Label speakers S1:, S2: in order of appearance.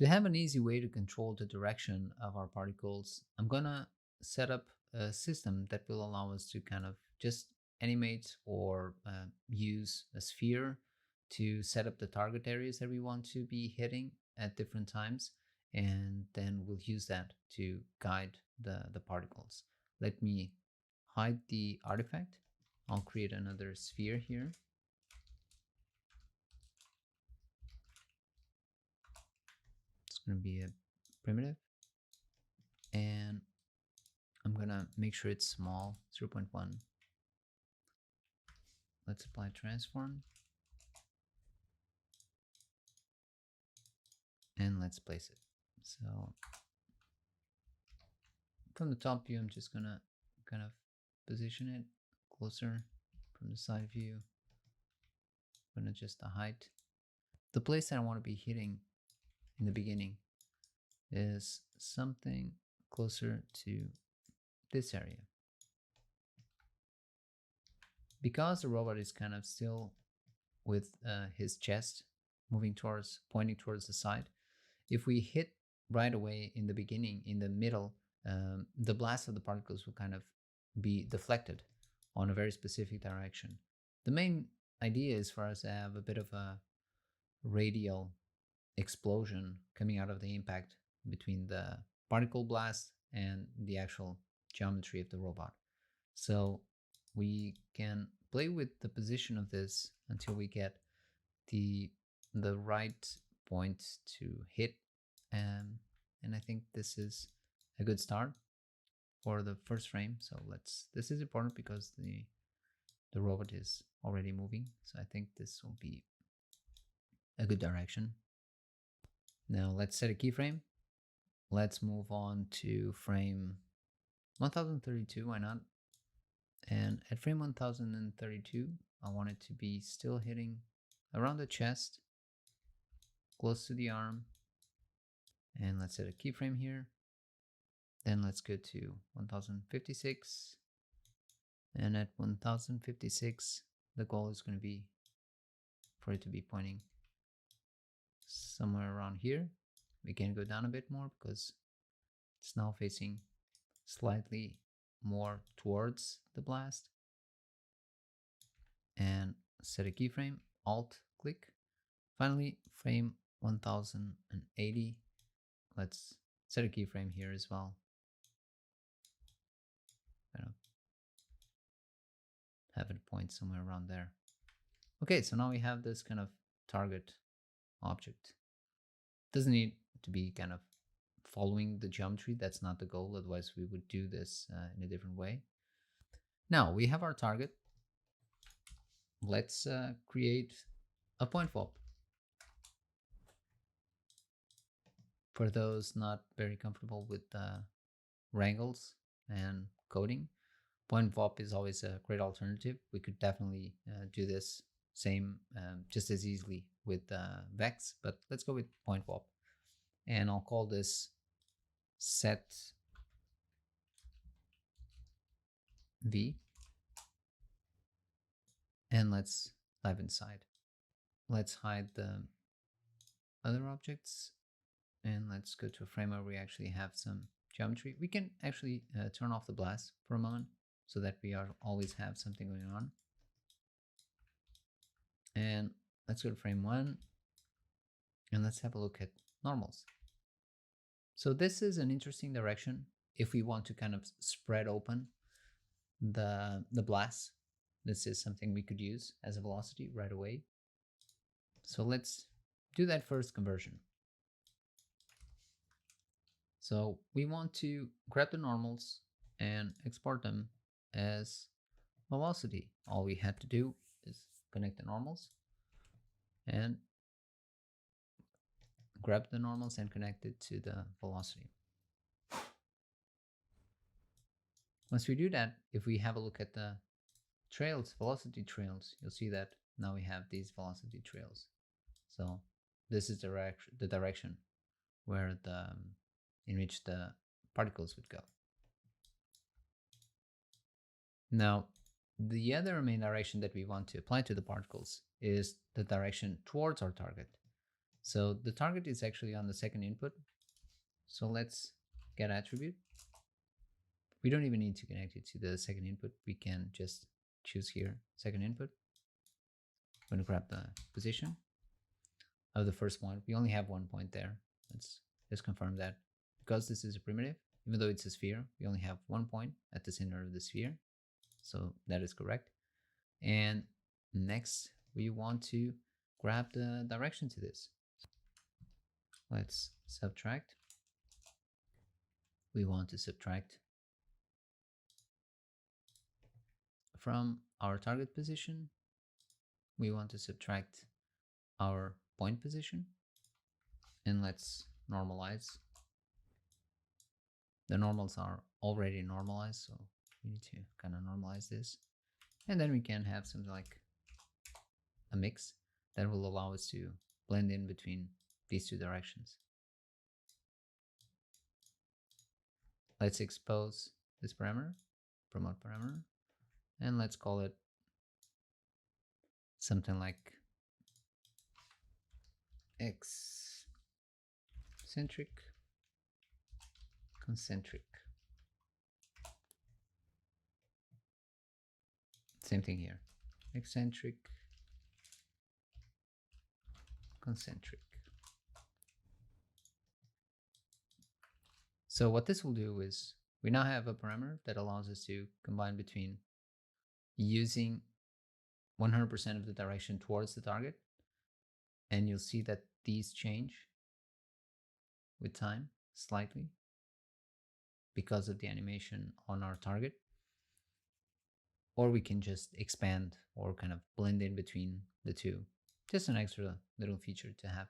S1: To have an easy way to control the direction of our particles, I'm gonna set up a system that will allow us to kind of just animate or use a sphere to set up the target areas that we want to be hitting at different times. And then we'll use that to guide the particles. Let me hide the artifact. I'll create another sphere here. It's going to be a primitive. And I'm going to make sure it's small, 0.1. Let's apply transform. And let's place it. So from the top view, I'm just going to kind of position it closer. From the side view, I'm going to adjust the height. The place that I want to be hitting in the beginning is something closer to this area. Because the robot is kind of still with his chest pointing towards the side, if we hit right away in the beginning, in the middle, the blast of the particles will kind of be deflected on a very specific direction. The main idea is for us to have a bit of a radial explosion coming out of the impact between the particle blast and the actual geometry of the robot. So we can play with the position of this until we get the right point to hit, and I think this is a good start for the first frame. So this is important because the robot is already moving, so I think this will be a good direction. Now let's set a keyframe. Let's move on to frame 1032, why not? And at frame 1032, I want it to be still hitting around the chest, close to the arm. And let's set a keyframe here. Then let's go to 1056. And at 1056, the goal is going to be for it to be pointing somewhere around here. We can go down a bit more because it's now facing slightly more towards the blast. And set a keyframe, Alt click. Finally, frame 1080. Let's set a keyframe here as well. Have it point somewhere around there. Okay, so now we have this kind of target object. Doesn't need to be kind of following the geometry. That's not the goal. Otherwise, we would do this in a different way. Now we have our target. Let's create a point VOP. For those not very comfortable with wrangles and coding, point VOP is always a great alternative. We could definitely do this same just as easily with Vex, but let's go with point VOP. And I'll call this set V. And let's dive inside. Let's hide the other objects. And let's go to a frame where we actually have some geometry. We can actually turn off the blast for a moment so that we always have something going on. And let's go to frame 1. And let's have a look at normals. So this is an interesting direction if we want to kind of spread open the blast. This is something we could use as a velocity right away. So let's do that first conversion. So we want to grab the normals and export them as velocity. All we had to do is connect the normals and grab the normals and connect it to the velocity. Once we do that, if we have a look at the trails, velocity trails, you'll see that now we have these velocity trails. So this is the direction where in which the particles would go. Now, the other main direction that we want to apply to the particles is the direction towards our target. So the target is actually on the second input. So let's get attribute. We don't even need to connect it to the second input. We can just choose here, second input. I'm going to grab the position of the first point. We only have 1 point there. Let's just confirm that. Because this is a primitive, even though it's a sphere, we only have 1 point at the center of the sphere. So that is correct. And next, we want to grab the direction to this. Let's subtract. We want to subtract from our target position. We want to subtract our point position. And let's normalize. The normals are already normalized, so we need to kind of normalize this. And then we can have something like a mix that will allow us to blend in between these two directions. Let's expose this parameter, promote parameter, and let's call it something like eccentric, concentric. Same thing here, eccentric, concentric. So what this will do is we now have a parameter that allows us to combine between using 100% of the direction towards the target, and you'll see that these change with time slightly because of the animation on our target. Or we can just expand or kind of blend in between the two. Just an extra little feature to have.